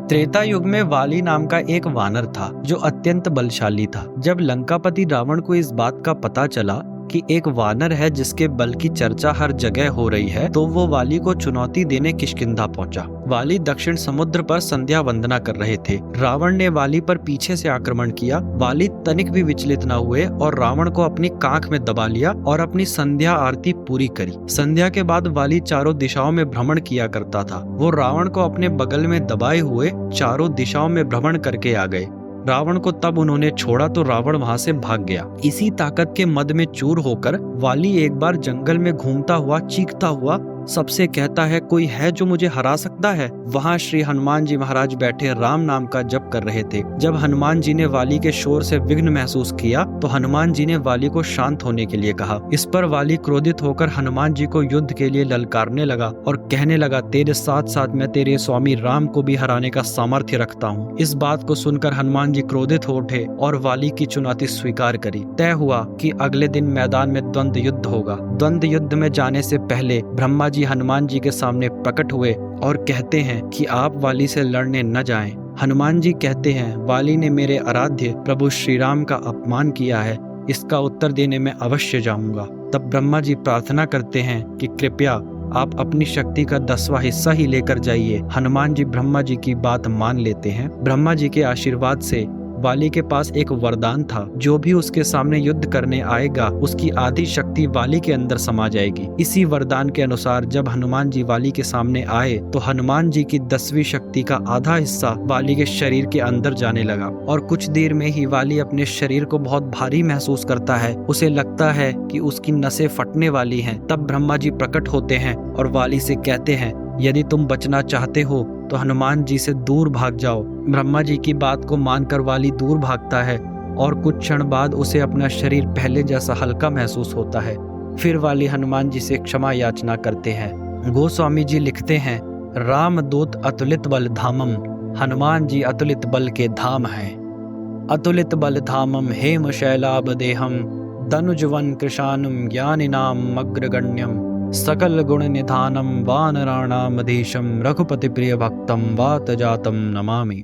त्रेता युग में वाली नाम का एक वानर था जो अत्यंत बलशाली था। जब लंकापति रावण को इस बात का पता चला कि एक वानर है जिसके बल की चर्चा हर जगह हो रही है, तो वो वाली को चुनौती देने किष्किंधा पहुंचा। वाली दक्षिण समुद्र पर संध्या वंदना कर रहे थे। रावण ने वाली पर पीछे से आक्रमण किया। वाली तनिक भी विचलित न हुए और रावण को अपनी कांख में दबा लिया और अपनी संध्या आरती पूरी करी। संध्या के बाद वाली चारों दिशाओं में भ्रमण किया करता था। वो रावण को अपने बगल में दबाए हुए चारों दिशाओं में भ्रमण करके आ गए। रावण को तब उन्होंने छोड़ा तो रावण वहां से भाग गया। इसी ताकत के मद में चूर होकर वाली एक बार जंगल में घूमता हुआ चीखता हुआ सबसे कहता है, कोई है जो मुझे हरा सकता है। वहां श्री हनुमान जी महाराज बैठे राम नाम का जप कर रहे थे। जब हनुमान जी ने वाली के शोर से विघ्न महसूस किया तो हनुमान जी ने वाली को शांत होने के लिए कहा। इस पर वाली क्रोधित होकर हनुमान जी को युद्ध के लिए ललकारने लगा और कहने लगा, तेरे साथ साथ मैं तेरे स्वामी राम को भी हराने का सामर्थ्य रखता हूँ। इस बात को सुनकर हनुमान जी क्रोधित हो उठे और वाली की चुनौती स्वीकार करी। तय हुआ कि अगले दिन मैदान में द्वंद्व युद्ध होगा। द्वंद्व युद्ध में जाने से पहले ब्रह्मा जी हनुमान जी के सामने प्रकट हुए और कहते हैं कि आप वाली से लड़ने न जाएं। हनुमान जी कहते हैं, वाली ने मेरे आराध्य प्रभु श्री राम का अपमान किया है, इसका उत्तर देने में अवश्य जाऊंगा। तब ब्रह्मा जी प्रार्थना करते हैं कि कृपया आप अपनी शक्ति का 10वां हिस्सा ही लेकर जाइए। हनुमान जी ब्रह्मा जी की बात मान लेते हैं। ब्रह्मा जी के आशीर्वाद से वाली के पास एक वरदान था, जो भी उसके सामने युद्ध करने आएगा उसकी आधी शक्ति वाली के अंदर समा जाएगी। इसी वरदान के अनुसार जब हनुमान जी वाली के सामने आए तो हनुमान जी की 10वीं शक्ति का आधा हिस्सा वाली के शरीर के अंदर जाने लगा और कुछ देर में ही वाली अपने शरीर को बहुत भारी महसूस करता है। उसे लगता है कि उसकी नसें फटने वाली हैं। तब ब्रह्मा जी प्रकट होते हैं और वाली से कहते हैं, यदि तुम बचना चाहते हो तो हनुमान जी से दूर भाग जाओ। ब्रह्मा जी की बात को मानकर वाली दूर भागता है और कुछ क्षण बाद उसे अपना शरीर पहले जैसा हल्का महसूस होता है। फिर वाली हनुमान जी से क्षमा याचना करते हैं। गोस्वामी जी लिखते हैं, राम दूत अतुलित बल धामम, हनुमान जी अतुलित बल के धाम हैं। अतुलित बल धामम हेम शैलाभ देहम, दनुजवन कृशानम ज्ञानिनाम अग्रगण्यम, सकल गुण निधानम वानराणामधीशम, रघुपति प्रिय भक्तम वात जातम नमामि।